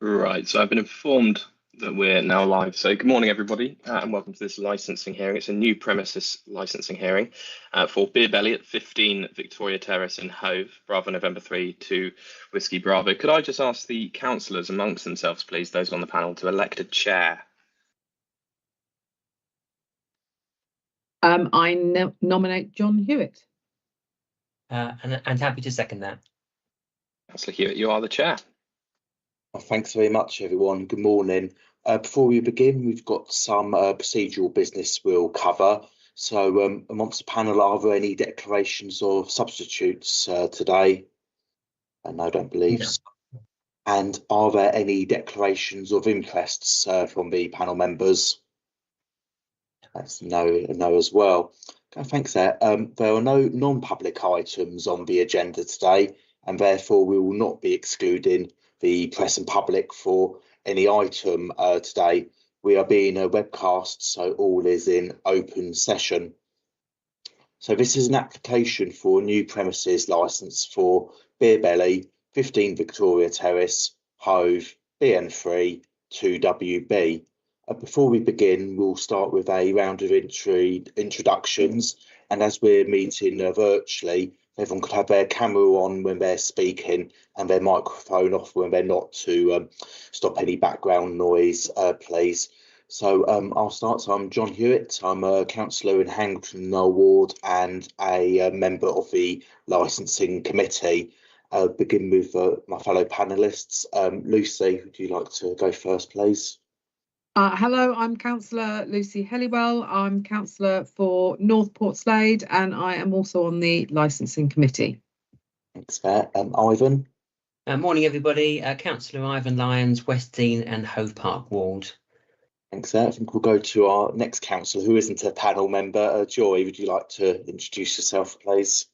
Right, so I've been informed that we're now live. So good morning, everybody, and welcome to this licensing hearing. It's a new premises licensing hearing for Beer Belly at 15 Victoria Terrace in Hove, Bravo November 3 to Whiskey Bravo. Could I just ask the councillors amongst themselves, please, those on the panel, to elect a chair? I nominate John Hewitt. And happy to second that. Councillor Hewitt, you are the chair. Well, thanks very much, everyone. Good morning. Before we begin, we've got some procedural business we'll cover. So amongst the panel, are there any declarations of substitutes today? And I don't believe so. And are there any declarations of interests from the panel members? That's no as well. Okay, thanks there. There are no non-public items on the agenda today, and therefore we will not be excluding the press and public for any item today. We are being a webcast, so all is in open session. So this is an application for a new premises licence for Beer Belly, 15 Victoria Terrace, Hove, BN3 2WB. Before we begin, we'll start with a round of introductions, and as we're meeting virtually, everyone could have their camera on when they're speaking and their microphone off when they're not, to stop any background noise, please. So I'll start. So I'm John Hewitt. I'm a councillor in Hangleton Ward and a member of the licensing committee. Begin with my fellow panellists. Lucy, would you like to go first, please? Hello, I'm Councillor Lucy Helliwell. I'm councillor for North Portslade, and I am also on the licensing committee. Thanks, Fair. Ivan. Morning, everybody. Councillor Ivan Lyons, West Dean and Hove Park Ward. Thanks, I think we'll go to our next councillor, who isn't a panel member. Joy, would you like to introduce yourself, please?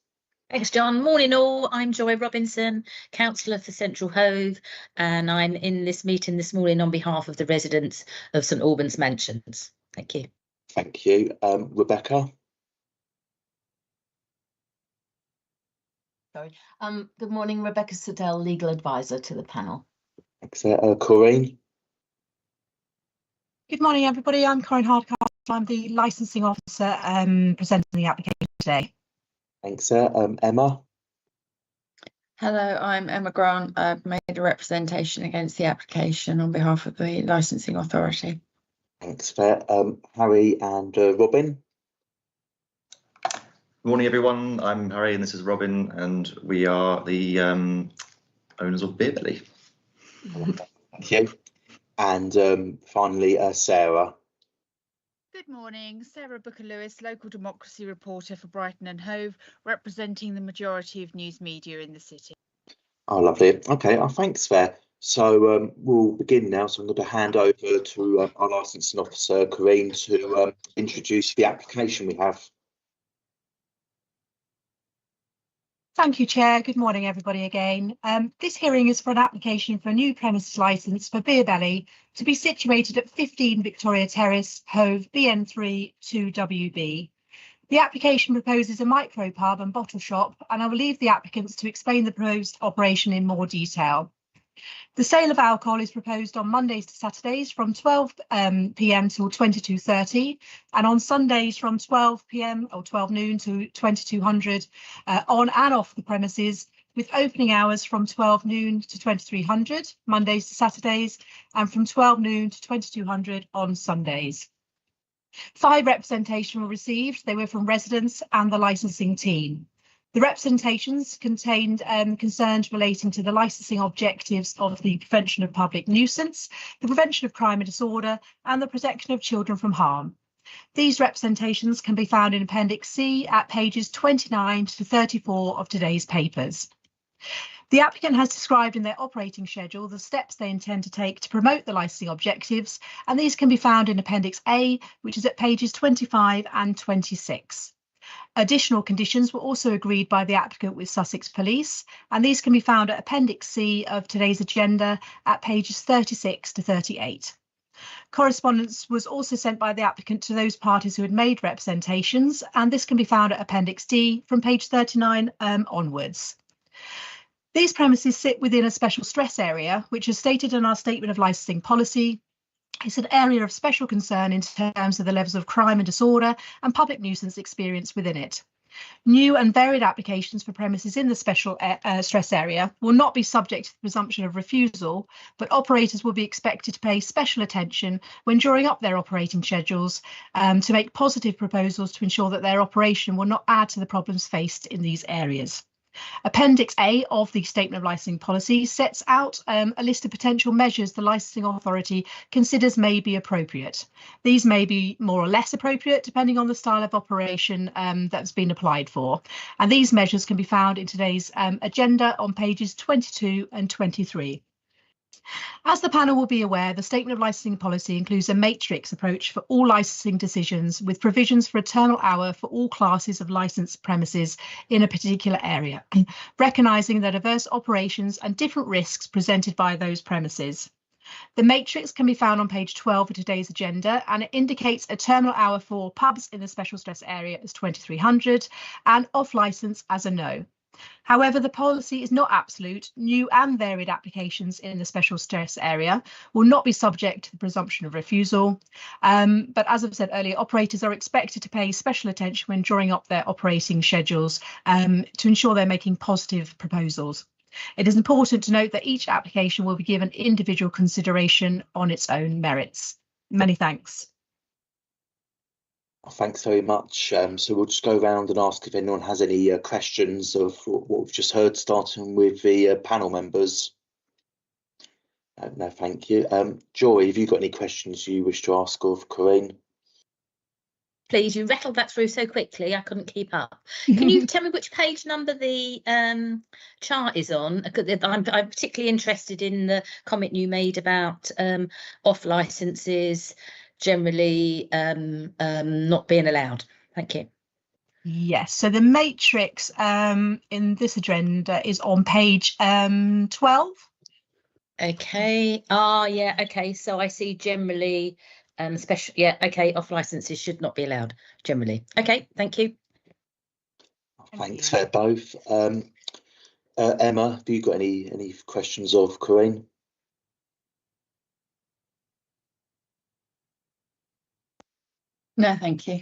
Thanks, John. Morning all. I'm Joy Robinson, councillor for Central Hove, and I'm in this meeting this morning on behalf of the residents of St Albans Mansions. Thank you. Thank you. Rebecca. Sorry. Good morning, Rebecca Siddell, legal advisor to the panel. Thanks, Corinne. Good morning, everybody. I'm Corinne Hardcastle. I'm the licensing officer presenting the application today. Thanks, Emma. Hello, I'm Emma Grant. I've made a representation against the application on behalf of the licensing authority. Thanks, Fair. Harry and Robin. Good morning, everyone. I'm Harry and this is Robin, and we are the owners of Beer Belly. Thank you. And finally, Sarah. Good morning, Sarah Booker-Lewis, local democracy reporter for Brighton and Hove, representing the majority of news media in the city. Oh, lovely. Okay, thanks, Fair. So we'll begin now. So I'm going to hand over to our licensing officer, Corinne, to introduce the application we have. Thank you, Chair. Good morning, everybody, again. This hearing is for an application for a new premises licence for Beer Belly to be situated at 15 Victoria Terrace, Hove, BN3 2WB. The application proposes a micro pub and bottle shop, and I will leave the applicants to explain the proposed operation in more detail. The sale of alcohol is proposed on Mondays to Saturdays from 12 p.m. till 22:30, and on Sundays from 12 p.m. or 12 noon to 2200 on and off the premises, with opening hours from 12 noon to 2300 Mondays to Saturdays, and from 12 noon to 2200 on Sundays. 5 representations were received. They were from residents and the licensing team. The representations contained concerns relating to the licensing objectives of the prevention of public nuisance, the prevention of crime and disorder, and the protection of children from harm. These representations can be found in Appendix C at pages 29 to 34 of today's papers. The applicant has described in their operating schedule the steps they intend to take to promote the licensing objectives, and these can be found in Appendix A, which is at pages 25 and 26. Additional conditions were also agreed by the applicant with Sussex Police, and these can be found at Appendix C of today's agenda at pages 36 to 38. Correspondence was also sent by the applicant to those parties who had made representations, and this can be found at Appendix D from page 39 onwards. These premises sit within a special stress area, which is stated in our statement of licensing policy. It's an area of special concern in terms of the levels of crime and disorder and public nuisance experienced within it. New and varied applications for premises in the special stress area will not be subject to the presumption of refusal, but operators will be expected to pay special attention when drawing up their operating schedules to make positive proposals to ensure that their operation will not add to the problems faced in these areas. Appendix A of the Statement of Licensing Policy sets out a list of potential measures the licensing authority considers may be appropriate. These may be more or less appropriate depending on the style of operation that's been applied for. And these measures can be found in today's agenda on pages 22 and 23. As the panel will be aware, the Statement of Licensing Policy includes a matrix approach for all licensing decisions with provisions for a terminal hour for all classes of licensed premises in a particular area, recognising the diverse operations and different risks presented by those premises. The matrix can be found on page 12 of today's agenda, and it indicates a terminal hour for pubs in the special stress area as 2300 and off licence as a no. However, the policy is not absolute. New and varied applications in the special stress area will not be subject to the presumption of refusal. But as I've said earlier, operators are expected to pay special attention when drawing up their operating schedules to ensure they're making positive proposals. It is important to note that each application will be given individual consideration on its own merits. Many thanks. Thanks very much. So we'll just go around and ask if anyone has any questions of what we've just heard, starting with the panel members. No, thank you. Joy, have you got any questions you wish to ask of Corinne? Please, you rattled that through so quickly, I couldn't keep up. Can you tell me which page number the chart is on? I'm particularly interested in the comment you made about off licenses generally not being allowed. Thank you. Yes, so the matrix in this agenda is on page 12. Okay. Yeah. Okay. So I see generally special. Yeah. Okay. Off licenses should not be allowed generally. Okay. Thank you. Thanks for both. Emma, have you got any questions of Corinne? No, thank you.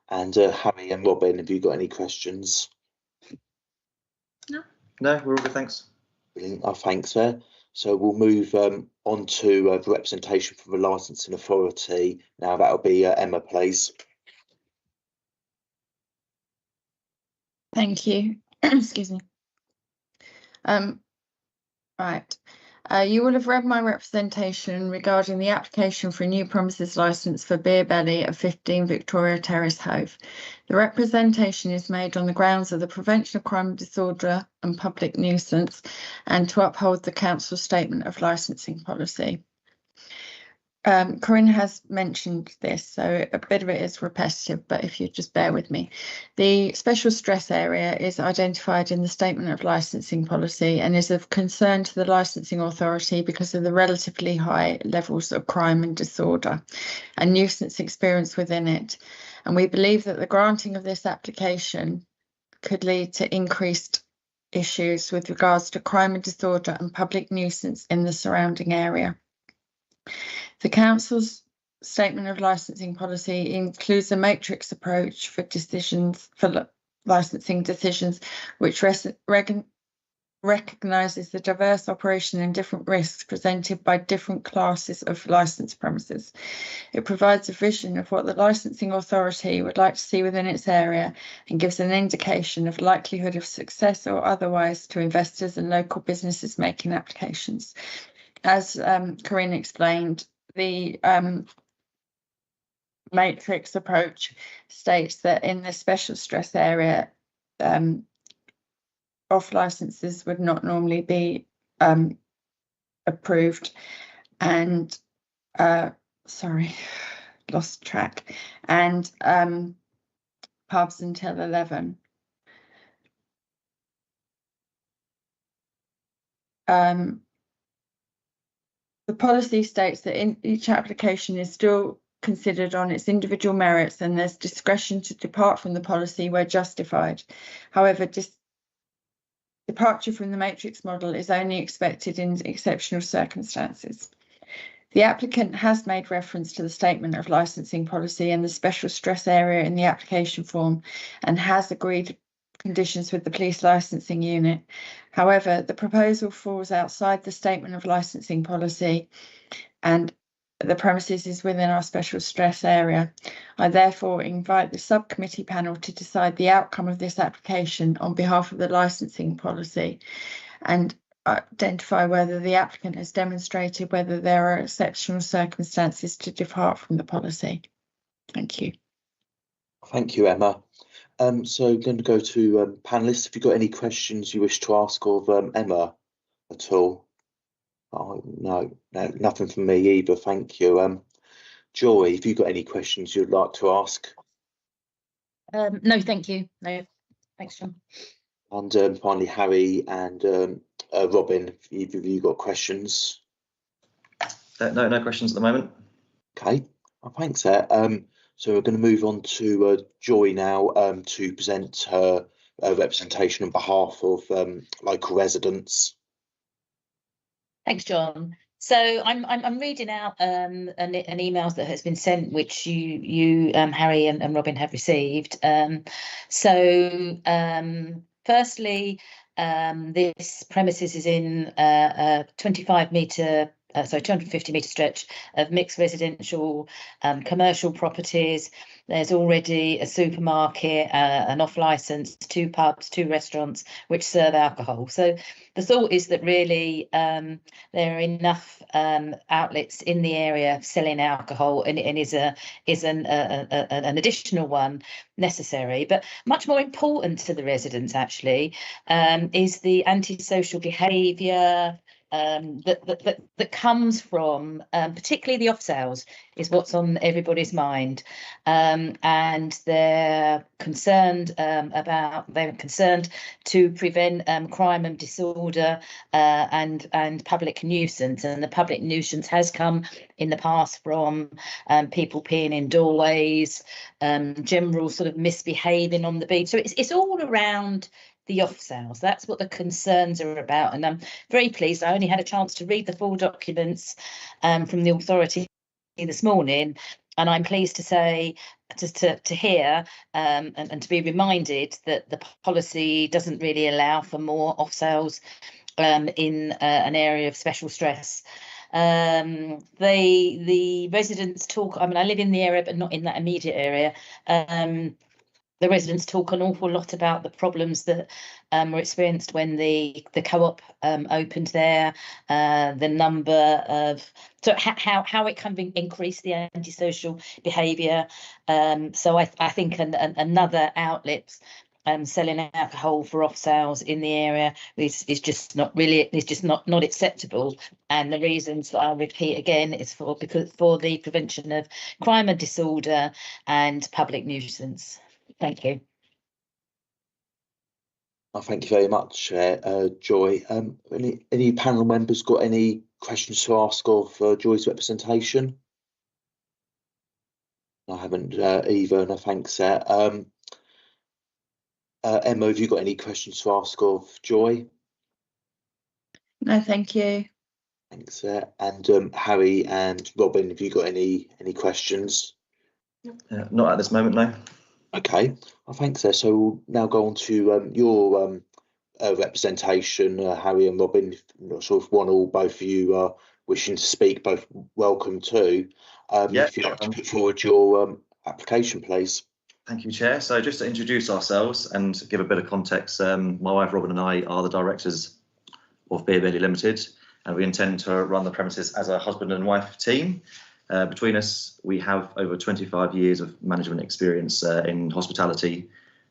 And Harry and Robin, have you got any questions? No, we're all good, thanks. Brilliant. Thanks there. So we'll move on to the representation from the licensing authority. Now that'll be Emma, please. Thank you. Excuse me. Right. You will have read my representation regarding the application for a new premises licence for Beer Belly at 15 Victoria Terrace, Hove. The representation is made on the grounds of the prevention of crime and disorder and public nuisance and to uphold the council's statement of licensing policy. Corinne has mentioned this, so a bit of it is repetitive, but if you just bear with me. The special stress area is identified in the statement of licensing policy and is of concern to the licensing authority because of the relatively high levels of crime and disorder and nuisance experience within it. And we believe that the granting of this application could lead to increased issues with regards to crime and disorder and public nuisance in the surrounding area. The council's statement of licensing policy includes a matrix approach for licensing decisions, which recognises the diverse operation and different risks presented by different classes of licensed premises. It provides a vision of what the licensing authority would like to see within its area and gives an indication of likelihood of success or otherwise to investors and local businesses making applications. As Corinne explained, the matrix approach states that in the special stress area, off licenses would not normally be approved, and sorry, lost track, and pubs until 11. The policy states that each application is still considered on its individual merits and there's discretion to depart from the policy where justified. However, Departure from the matrix model is only expected in exceptional circumstances. The applicant has made reference to the statement of licensing policy and the special stress area in the application form and has agreed conditions with the police licensing unit. However, the proposal falls outside the statement of licensing policy and the premises is within our special stress area. I therefore invite the subcommittee panel to decide the outcome of this application on behalf of the licensing policy and identify whether the applicant has demonstrated whether there are exceptional circumstances to depart from the policy. Thank you. Thank you, Emma. So I'm going to go to panelists. Have you got any questions you wish to ask of Emma at all? Oh, no, nothing from me either. Thank you. Joy, have you got any questions you'd like to ask? No, thank you. No, thanks, John. And finally, Harry and Robin, have either of you got questions? No questions at the moment. Okay, well, thanks. So we're going to move on to Joy now to present her representation on behalf of local residents. Thanks, John. So I'm reading out an email that has been sent, which you Harry and Robin have received. Firstly, this premises is in a 250 metre stretch of mixed residential commercial properties. There's already a supermarket, an off-licence, 2 pubs, 2 restaurants which serve alcohol. So the thought is that really there are enough outlets in the area selling alcohol, and is an additional one necessary. But much more important to the residents actually is the antisocial behaviour that comes from particularly the off sales is what's on everybody's mind, and they're concerned to prevent crime and disorder and public nuisance. And the public nuisance has come in the past from people peeing in doorways, general sort of misbehaving on the beach. So it's all around the off sales. That's what the concerns are about, and I'm very pleased. I only had a chance to read the full documents from the authority this morning, and I'm pleased to say to hear and to be reminded that the policy doesn't really allow for more off sales in an area of special stress. The residents talk. I mean, I live in the area, but not in that immediate area. The residents talk an awful lot about the problems that were experienced when the co-op opened there, the number of how it kind of increased the antisocial behaviour. So I think another outlet selling alcohol for off sales in the area is just not acceptable. And the reasons that I'll repeat again is for the prevention of crime and disorder and public nuisance. Thank you. Oh, thank you very much, Joy. Any panel members got any questions to ask of Joy's representation? I haven't either, no thanks. Emma, have you got any questions to ask of Joy? No, thank you. Thanks. And Harry and Robin, have you got any questions? Not at this moment, no. Okay, well, thanks. So we'll now go on to your representation, Harry and Robin. Not sure if one or both of you are wishing to speak, both welcome too. If you'd like to put forward your application, please. Thank you, Chair. So just to introduce ourselves and give a bit of context, my wife Robin and I are the directors of Beer Belly Limited, and we intend to run the premises as a husband and wife team. Between us, we have over 25 years of management experience in hospitality.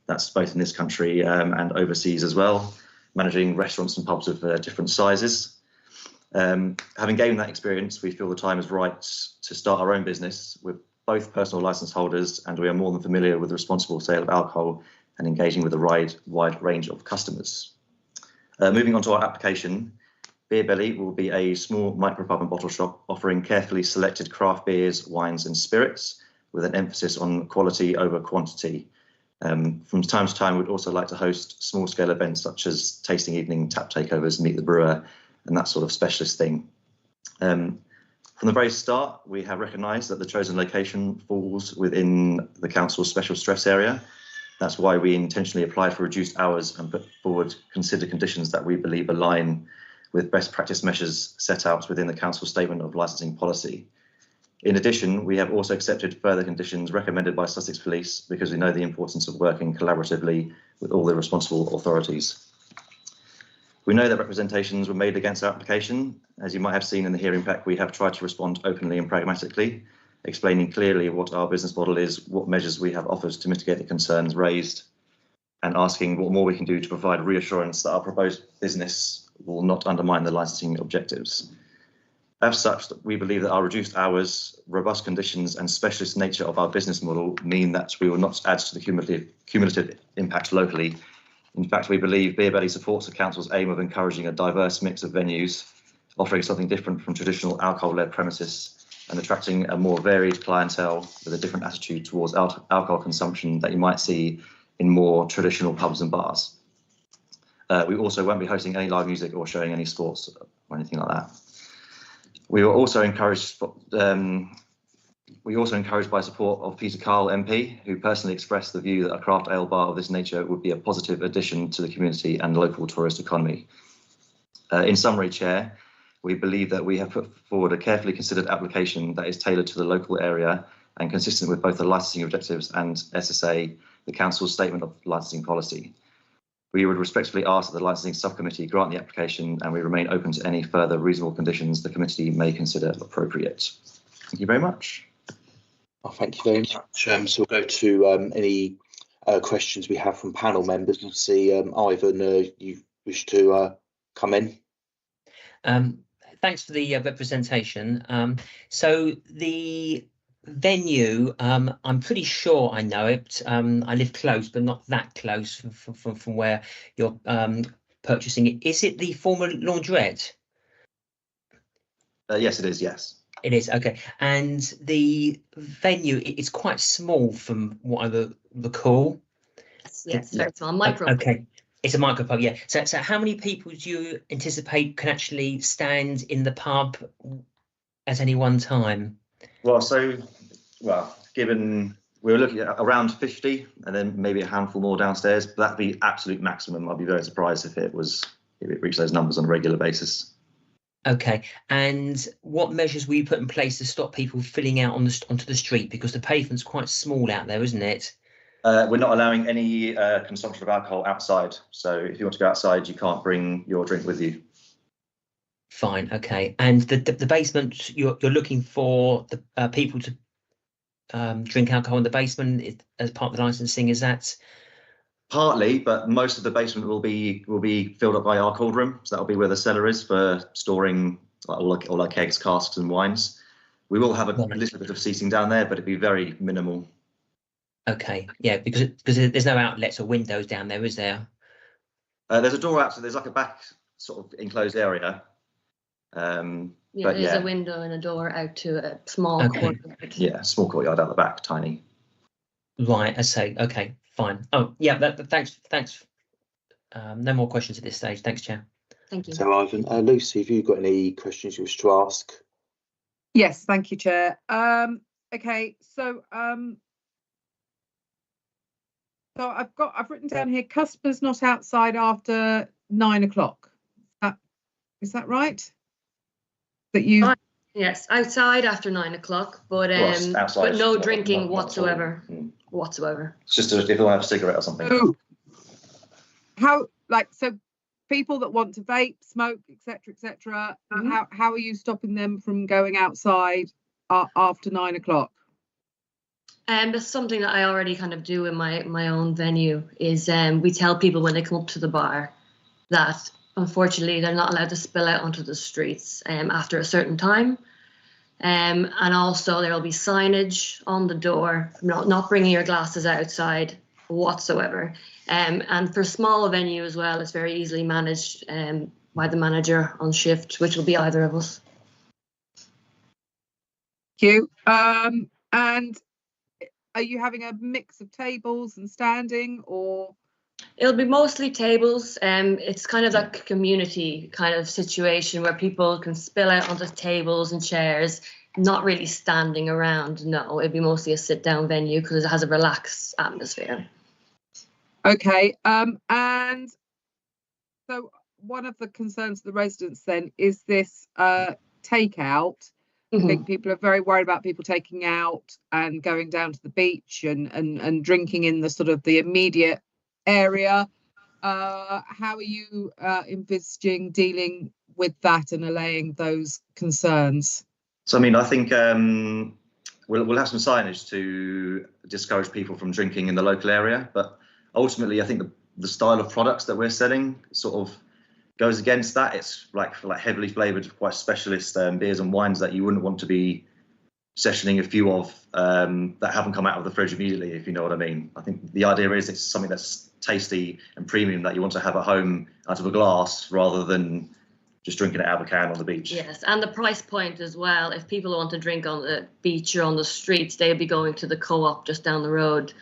That's both in this country and overseas as well, managing restaurants and pubs of different sizes. Having gained that experience, we feel the time is right to start our own business. We're both personal licence holders, and we are more than familiar with the responsible sale of alcohol and engaging with a wide range of customers. Moving on to our application, Beer Belly will be a small micropub and bottle shop offering carefully selected craft beers, wines and spirits with an emphasis on quality over quantity. From time to time, we'd also like to host small-scale events such as tasting evening, tap takeovers, meet the brewer, and that sort of specialist thing. From the very start, we have recognised that the chosen location falls within the council's special stress area. That's why we intentionally applied for reduced hours and put forward considered conditions that we believe align with best practice measures set out within the council statement of licensing policy. In addition, we have also accepted further conditions recommended by Sussex Police because we know the importance of working collaboratively with all the responsible authorities. We know that representations were made against our application. As you might have seen in the hearing pack, we have tried to respond openly and pragmatically, explaining clearly what our business model is, what measures we have offered to mitigate the concerns raised, and asking what more we can do to provide reassurance that our proposed business will not undermine the licensing objectives. As such, we believe that our reduced hours, robust conditions and specialist nature of our business model mean that we will not add to the cumulative impact locally. In fact, we believe Beer Belly supports the council's aim of encouraging a diverse mix of venues, offering something different from traditional alcohol-led premises and attracting a more varied clientele with a different attitude towards alcohol consumption that you might see in more traditional pubs and bars. We also won't be hosting any live music or showing any sports or anything like that. We were also encouraged by support of Peter Carl MP, who personally expressed the view that a craft ale bar of this nature would be a positive addition to the community and local tourist economy. In summary, Chair, we believe that we have put forward a carefully considered application that is tailored to the local area and consistent with both the licensing objectives and SSA, the Council's statement of licensing policy. We would respectfully ask that the licensing subcommittee grant the application, and we remain open to any further reasonable conditions the committee may consider appropriate. Thank you very much. Oh, thank you very much. So we'll go to any questions we have from panel members. We'll see, Ivan, you wish to come in. Thanks for the representation. So the venue, I'm pretty sure I know it. I live close, but not that close from where you're purchasing it. Is it the former laundrette? Yes, it is. Yes. It is, okay. And the venue is quite small from what I recall. Yes, very small. Micro. Okay, it's a micro pub, yeah. So how many people do you anticipate can actually stand in the pub at any one time? Well, given we were looking at around 50 and then maybe a handful more downstairs, but that'd be absolute maximum. I'd be very surprised if it reached those numbers on a regular basis. Okay, and what measures will you put in place to stop people filling out onto the street? Because the pavement's quite small out there, isn't it? We're not allowing any consumption of alcohol outside. So if you want to go outside, you can't bring your drink with you. Fine, okay. And the basement, you're looking for the people to drink alcohol in the basement as part of the licensing, is that? Partly, but most of the basement will be filled up by our cold room. So that'll be where the cellar is for storing all our kegs, casks and wines. We will have a little bit of seating down there, but it'd be very minimal. Okay, yeah, because there's no outlets or windows down there, is there? There's a door out, so there's like a back sort of enclosed area. There's a window and a door out to a small courtyard. Yeah, small courtyard out the back, tiny. Right, I say, okay, fine. Oh, yeah, thanks. No more questions at this stage. Thanks, Chair. Thank you. So, Ivan, Lucy, have you got any questions you wish to ask? Yes, thank you, Chair. Okay, so I've written down here, customers not outside after 9 o'clock. Is that right? That you? Yes, outside after 9 o'clock, but no drinking whatsoever. Whatsoever. It's just if they want to have a cigarette or something. So, so people that want to vape, smoke, etc., how are you stopping them from going outside after 9 o'clock? That's something that I already kind of do in my own venue. Is we tell people when they come up to the bar that unfortunately they're not allowed to spill out onto the streets after a certain time. And also there will be signage on the door, not bringing your glasses outside whatsoever. And for small venue as well, it's very easily managed by the manager on shift, which will be either of us. Thank you. And are you having a mix of tables and standing, or? It'll be mostly tables. It's kind of that community kind of situation where people can spill out onto tables and chairs, not really standing around. No, it'd be mostly a sit-down venue because it has a relaxed atmosphere. Okay, and so one of the concerns of the residents then is this takeout. I think people are very worried about people taking out and going down to the beach and drinking in the sort of the immediate area. How are you envisaging dealing with that and allaying those concerns? So, I mean, I think we'll have some signage to discourage people from drinking in the local area, but ultimately, I think the style of products that we're selling sort of goes against that. It's like heavily flavoured, quite specialist beers and wines that you wouldn't want to be sessioning a few of that haven't come out of the fridge immediately, if you know what I mean. I think the idea is it's something that's tasty and premium that you want to have at home out of a glass rather than just drinking it out of a can on the beach. Yes, and the price point as well. If people want to drink on the beach or on the streets, they'll be going to the Co-op just down the road.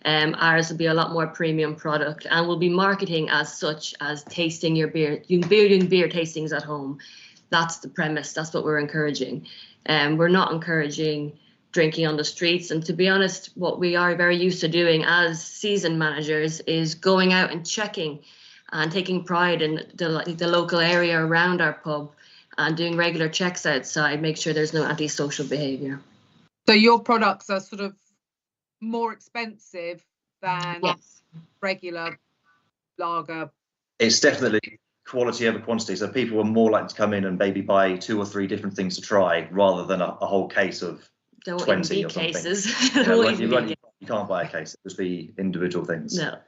Ours will be a lot more premium product, and we'll be marketing as such as tasting your beer. You'll be doing beer tastings at home. That's the premise. That's what we're encouraging. We're not encouraging drinking on the streets. And to be honest, what we are very used to doing as season managers is going out and checking and taking pride in the local area around our pub and doing regular checks outside, make sure there's no antisocial behaviour. So your products are sort of more expensive than regular lager? It's definitely quality over quantity. So people are more likely to come in and maybe buy 2 or 3 different things to try rather than a whole case of 20 or something. Cases. You can't buy a case. It would be individual things. No.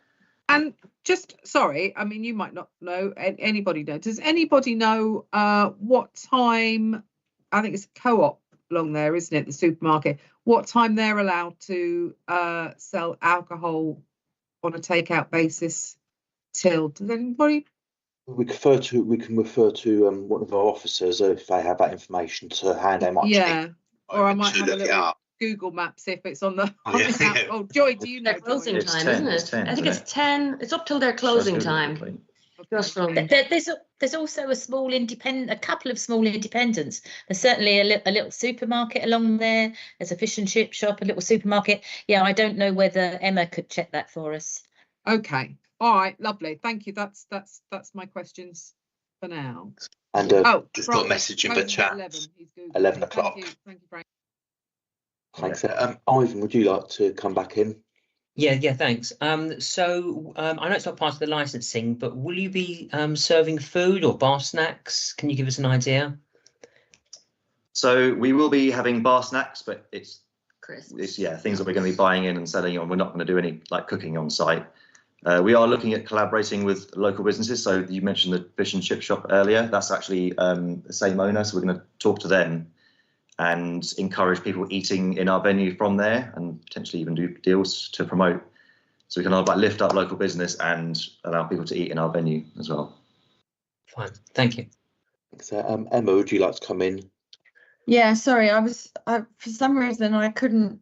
And just, sorry, I mean, you might not know, anybody know. Does anybody know what time, I think it's Co-op along there, isn't it, the supermarket, what time they're allowed to sell alcohol on a takeout basis till? Does anybody? We can refer to one of our officers if they have that information to hand out. Yeah, or I might have a little Google Maps if it's on the app. Oh, Joy, do you know? Their closing time, isn't it? 10, I think it's 10. It's up till their closing time. There's also a couple of small independents. There's certainly a little supermarket along there. There's a fish and chip shop, a little supermarket. Yeah, I don't know whether Emma could check that for us. Okay, all right, lovely, thank you. That's my questions for now. And just got a message in the chat. 11 o'clock. Thank you, Frank. Thanks. Ivan, would you like to come back in? Yeah, thanks. So I know it's not part of the licensing, but will you be serving food or bar snacks? Can you give us an idea? So we will be having bar snacks, but it's Christmas. Things that we're going to be buying in and selling on. We're not going to do any cooking on site. We are looking at collaborating with local businesses. So you mentioned the fish and chip shop earlier. That's actually the same owner. So we're going to talk to them and encourage people eating in our venue from there, and potentially even do deals to promote. So we can lift up local business and allow people to eat in our venue as well. Fine, thank you. So, Emma, would you like to come in? Yeah, sorry, for some reason I couldn't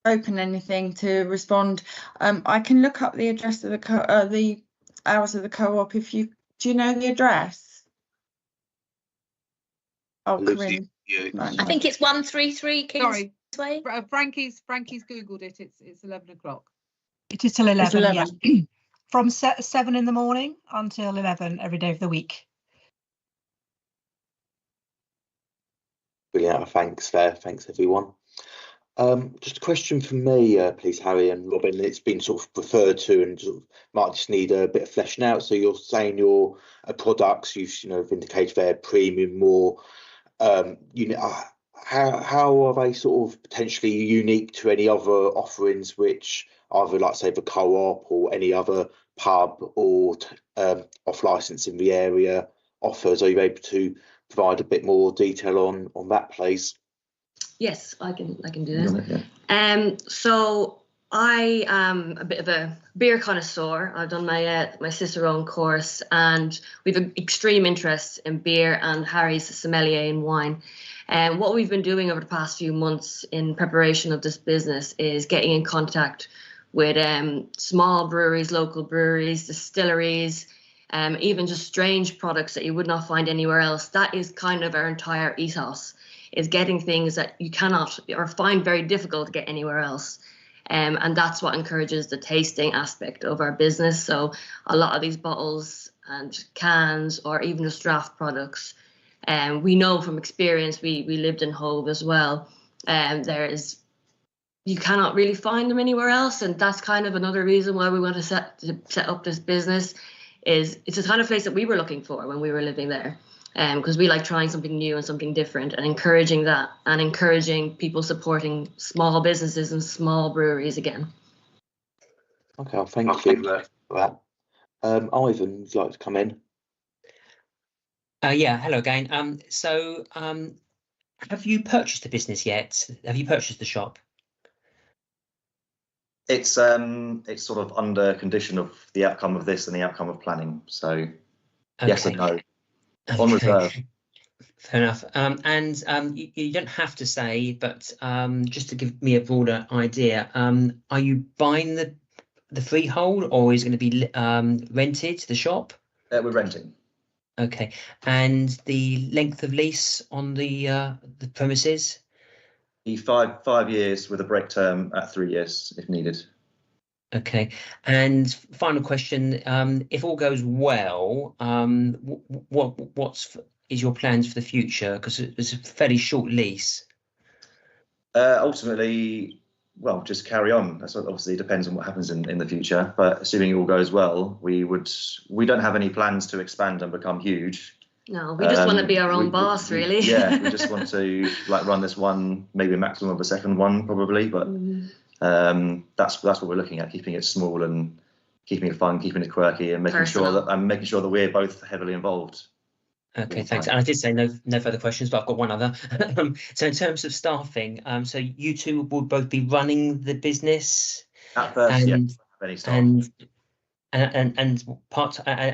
open anything to respond. I can look up the address of the hours of the Co-op. Do you know the address? Oh, Corinne. I think it's 133 Kingsway. Sorry, Frankie's Googled it. It's 11 o'clock. It is till 11. Yeah. From 7 in the morning until 11 every day of the week. Brilliant. Thanks everyone. Just a question from me, please, Harry and Robin. It's been sort of referred to and sort of might just need a bit of fleshing out. So you're saying your products, you've indicated they're premium, more. How are they sort of potentially unique to any other offerings which either, like say, the Co-op or any other pub or off licence in the area offers? Are you able to provide a bit more detail on that, please? Yes, I can do that. So I am a bit of a beer connoisseur. I've done my Cicerone course, and we've an extreme interest in beer, and Harry's a sommelier in wine. And what we've been doing over the past few months in preparation of this business is getting in contact with small breweries, local breweries, distilleries, even just strange products that you would not find anywhere else. That is kind of our entire ethos, is getting things that you cannot or find very difficult to get anywhere else. And that's what encourages the tasting aspect of our business. So a lot of these bottles and cans, or even just draft products, we know from experience, we lived in Hove as well, you cannot really find them anywhere else. And that's kind of another reason why we want to set up this business. Is it's the kind of place that we were looking for when we were living there, because we like trying something new and something different, and encouraging that, and encouraging people supporting small businesses and small breweries again. Okay, well, thank you for that. Ivan, would you like to come in? Yeah, hello again. Have you purchased the business yet? Have you purchased the shop? It's sort of under condition of the outcome of this and the outcome of planning. So Okay. Yes and no. On reserve. Fair enough. You don't have to say, but just to give me a broader idea, are you buying the freehold, or is it going to be rented, the shop? We're renting. Okay. And the length of lease on the premises? The 5 years with a break term at 3 years if needed. Okay. And final question: if all goes well, what is your plans for the future? Because it's a fairly short lease. Ultimately, well, just carry on. That's obviously depends on what happens in the future. But assuming it all goes well, we don't have any plans to expand and become huge. No, we just want to be our own boss, really. Yeah, we just want to run this one, maybe a maximum of a second one, probably. But that's what we're looking at: keeping it small and keeping it fun, keeping it quirky, and making sure that we're both heavily involved. Okay, thanks. And I did say no further questions, but I've got one other. So in terms of staffing, so you two will both be running the business at first, any staff. And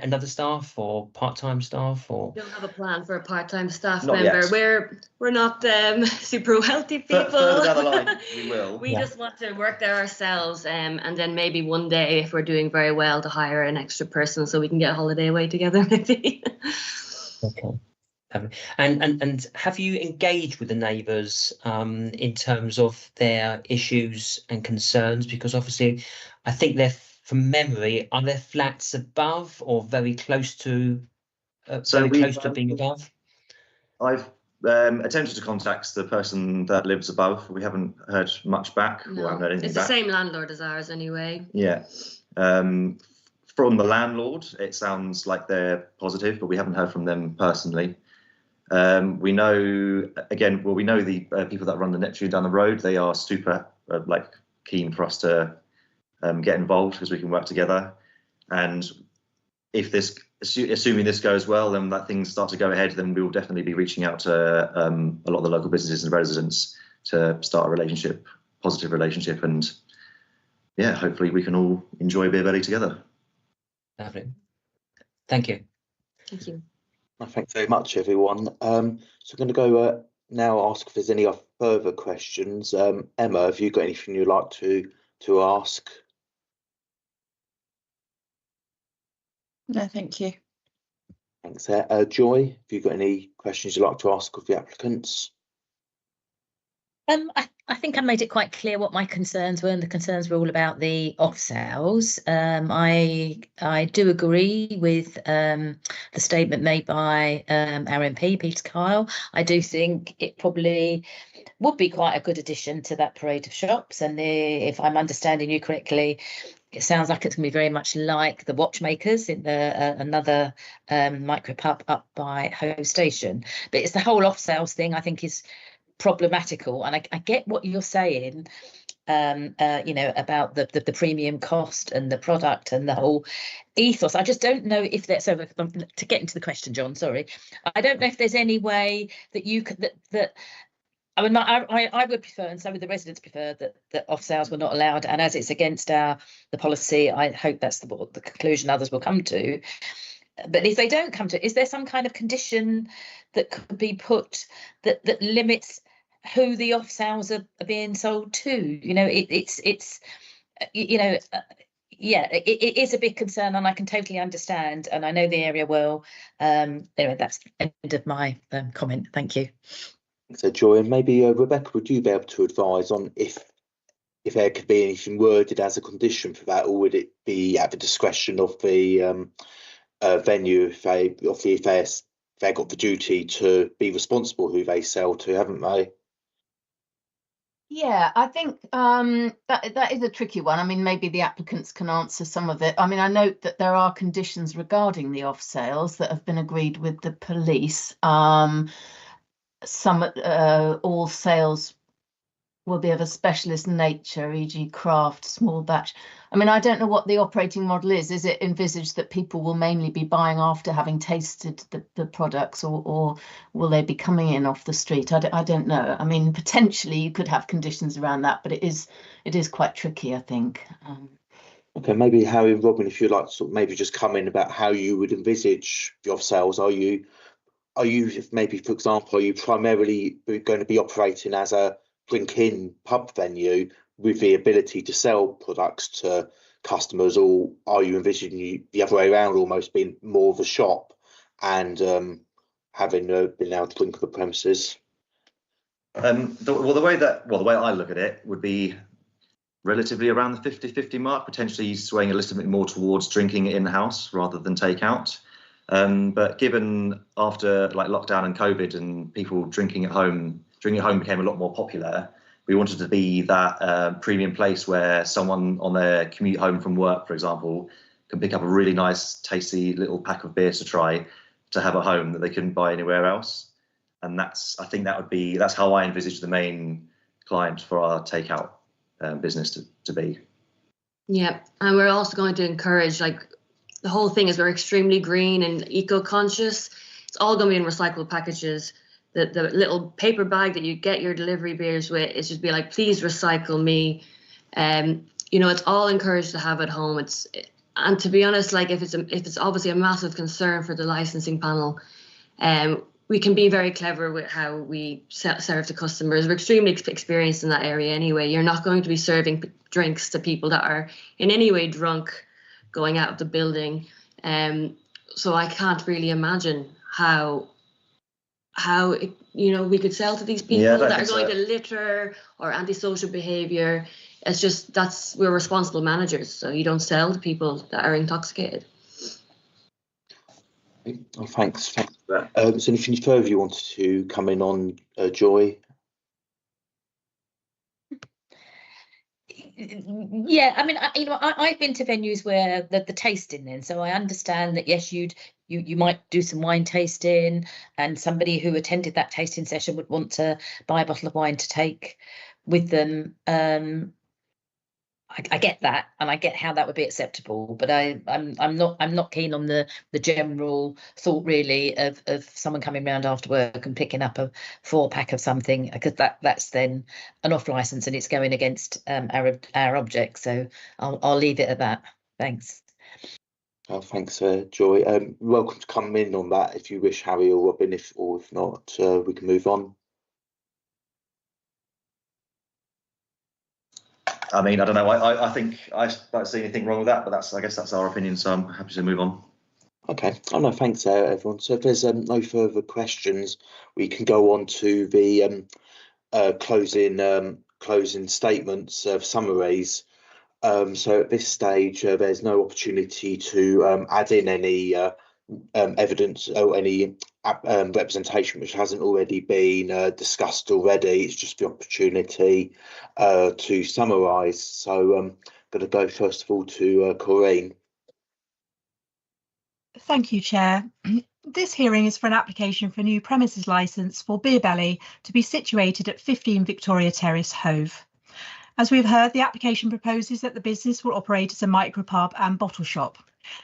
another staff or part-time staff, or we don't have a plan for a part-time staff not member. Yet. We're not super wealthy people. Further down the line, we will. We just want to work there ourselves, and then maybe one day, if we're doing very well, to hire an extra person so we can get a holiday away together, maybe. Okay. And have you engaged with the neighbours in terms of their issues and concerns? Because obviously, I think from memory, are there flats above or very close to being above? I've attempted to contact the person that lives above. We haven't heard much back. No, or haven't heard anything it's back. The same landlord as ours anyway. Yeah. From the landlord, it sounds like they're positive, but we haven't heard from them personally. We know the people that run the Neptune down the road. They are super keen for us to get involved, because we can work together. And if assuming this goes well, then that things start to go ahead, then we will definitely be reaching out to a lot of the local businesses and residents to start a positive relationship, and yeah, hopefully we can all enjoy Beer Belly together. Lovely. Thank you. Thank you. Well, thanks very much, everyone. So I'm going to go now ask if there's any further questions. Emma, have you got anything you'd like to ask? No, thank you. Thanks. Joy, have you got any questions you'd like to ask of the applicants? I think I made it quite clear what my concerns were, and the concerns were all about the off sales. I do agree with the statement made by our MP, Peter Kyle. I do think it probably would be quite a good addition to that parade of shops. And if I'm understanding you correctly, it sounds like it's going to be very much like the Watchmakers in another micro pub up by Hove Station. But it's the whole off sales thing I think is problematical, and I get what you're saying, about the premium cost and the product and the whole ethos. I just don't know if there's, so to get into the question, John, sorry, I don't know if there's any way that you could that I mean, I would prefer, and so would the residents prefer, that off sales were not allowed. And as it's against the policy, I hope that's the conclusion others will come to. But if they don't come to it, is there some kind of condition that could be put that limits who the off sales are being sold to? You know, it's you know, yeah, it is a big concern, and I can totally understand, and I know the area well. Anyway, that's the end of my comment. Thank you. So, Joy, and maybe Rebecca, would you be able to advise on if there could be anything worded as a condition for that, or would it be at the discretion of the venue if they've got the duty to be responsible who they sell to, haven't they? Yeah, I think that is a tricky one. I mean, maybe the applicants can answer some of it. I mean, I note that there are conditions regarding the off sales that have been agreed with the police. All sales will be of a specialist nature, e.g. craft, small batch. I mean, I don't know what the operating model is. Is it envisaged that people will mainly be buying after having tasted the products, or will they be coming in off the street? I don't know. I mean, potentially you could have conditions around that, but it is quite tricky, I think. Okay, maybe Harry and Robin, if you'd like to sort of maybe just come in about how you would envisage the off sales. Are you, maybe, for example, are you primarily going to be operating as a drink-in pub venue with the ability to sell products to customers, or are you envisioning the other way around, almost being more of a shop and having been able to drink on the premises? The way I look at it would be relatively around the 50-50 mark, potentially swaying a little bit more towards drinking it in-house rather than takeout. But given after like lockdown and COVID and people drinking at home became a lot more popular, we wanted to be that premium place where someone on their commute home from work, for example, can pick up a really nice, tasty little pack of beer to try to have at home that they couldn't buy anywhere else. And that's how I envisage the main client for our takeout business to be. Yeah, and we're also going to encourage, like, the whole thing is we're extremely green and eco-conscious. It's all going to be in recycled packages. The little paper bag that you get your delivery beers with, it's just be like, please recycle me. You know, it's all encouraged to have at home. And to be honest, like, if it's obviously a massive concern for the licensing panel, we can be very clever with how we serve the customers. We're extremely experienced in that area anyway. You're not going to be serving drinks to people that are in any way drunk going out of the building. So I can't really imagine how we could sell to these people that are going to litter or antisocial behaviour. It's just we're responsible managers, so you don't sell to people that are intoxicated. Oh, thanks for that. So anything further you wanted to come in on, Joy? Yeah, I mean, I've been to venues where the tasting then, so I understand that, yes, you might do some wine tasting, and somebody who attended that tasting session would want to buy a bottle of wine to take with them. I get that, and I get how that would be acceptable, but I'm not keen on the general thought really of someone coming round after work and picking up a 4-pack of something, because that's then an off license and it's going against our object. So I'll leave it at that. Thanks. Oh, thanks, Joy. Welcome to come in on that if you wish, Harry or Robin. If not, we can move on. I mean, I don't know. I think I don't see anything wrong with that, but I guess that's our opinion. So I'm happy to move on. Okay. Oh no, thanks, everyone. So if there's no further questions, we can go on to the closing statements, summaries. So at this stage, there's no opportunity to add in any evidence or any representation which hasn't already been discussed already. It's just the opportunity to summarise. So I'm going to go first of all to Corinne. Thank you, Chair. This hearing is for an application for a new premises licence for Beer Belly to be situated at 15 Victoria Terrace, Hove. As we've heard, the application proposes that the business will operate as a micropub and bottle shop.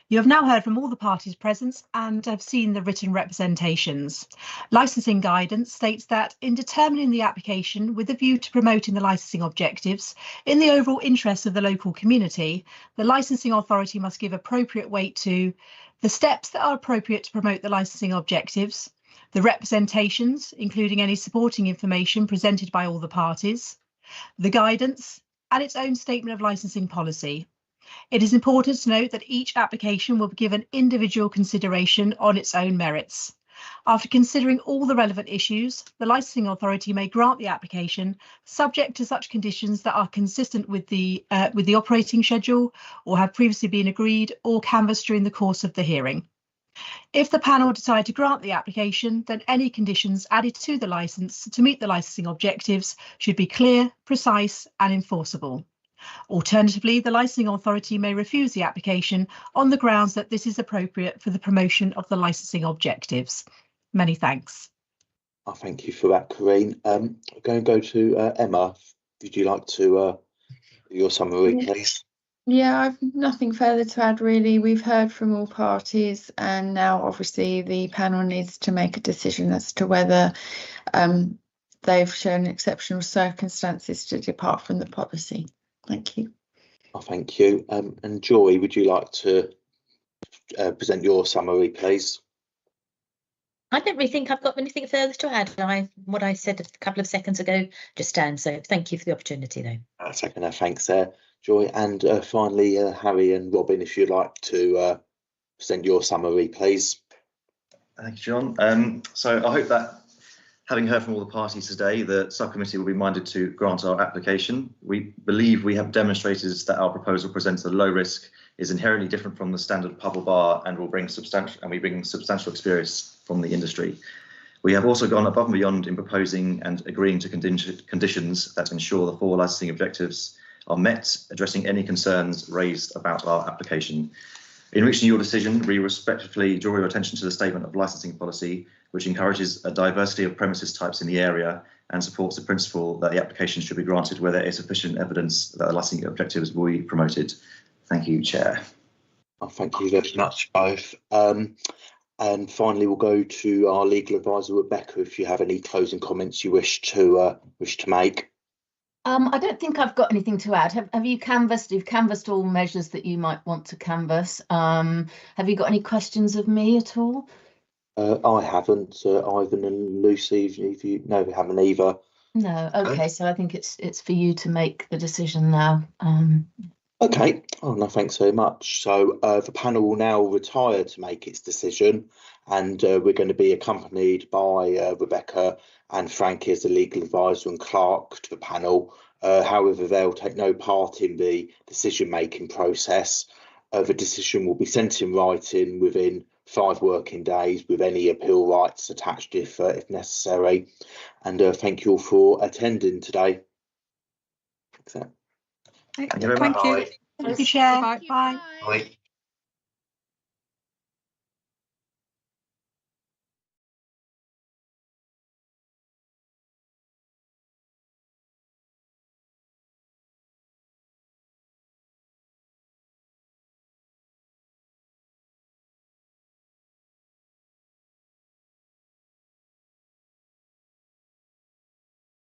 You have now heard from all the parties present and have seen the written representations. Licensing guidance states that in determining the application with a view to promoting the licensing objectives in the overall interests of the local community, the licensing authority must give appropriate weight to the steps that are appropriate to promote the licensing objectives, the representations, including any supporting information presented by all the parties, the guidance, and its own statement of licensing policy. It is important to note that each application will be given individual consideration on its own merits. After considering all the relevant issues, the licensing authority may grant the application subject to such conditions that are consistent with the operating schedule or have previously been agreed or canvassed during the course of the hearing. If the panel decide to grant the application, then any conditions added to the licence to meet the licensing objectives should be clear, precise and enforceable. Alternatively, the licensing authority may refuse the application on the grounds that this is appropriate for the promotion of the licensing objectives. Many thanks. I thank you for that, Corinne. I'm going to go to Emma. Would you like to your summary, please? Yeah, I've nothing further to add really. We've heard from all parties and now obviously the panel needs to make a decision as to whether they've shown exceptional circumstances to depart from the policy. Thank you. Oh, thank you. And Joy, would you like to present your summary, please? I don't really think I've got anything further to add. What I said a couple of seconds ago just stands. So thank you for the opportunity, though. Second, thanks, Joy. And finally, Harry and Robin, if you'd like to present your summary, please. Thank you, John. So I hope that, having heard from all the parties today, the subcommittee will be minded to grant our application. We believe we have demonstrated that our proposal presents a low risk, is inherently different from the standard pub or bar, and will bring substantial experience from the industry. We have also gone above and beyond in proposing and agreeing to conditions that ensure the 4 licensing objectives are met, addressing any concerns raised about our application. In reaching your decision, we respectfully draw your attention to the statement of licensing policy, which encourages a diversity of premises types in the area and supports the principle that the application should be granted where there is sufficient evidence that the licensing objectives will be promoted. Thank you, Chair. Oh, thank you very much, both. And finally, we'll go to our legal advisor, Rebecca, if you have any closing comments you wish to make. I don't think I've got anything to add. Have you canvassed? You've canvassed all measures that you might want to canvass. Have you got any questions of me at all? I haven't. Ivan and Lucy, if you no, we haven't either. No. Okay, so I think it's for you to make the decision now. Okay. Oh no, thanks very much. So the panel will now retire to make its decision, and we're going to be accompanied by Rebecca and Frankie as the legal advisor and clerk to the panel. However, they'll take no part in the decision-making process. The decision will be sent in writing within 5 working days, with any appeal rights attached if necessary. And thank you all for attending today. Thank you very much. Thank you, Chair. Bye. Bye. Bye.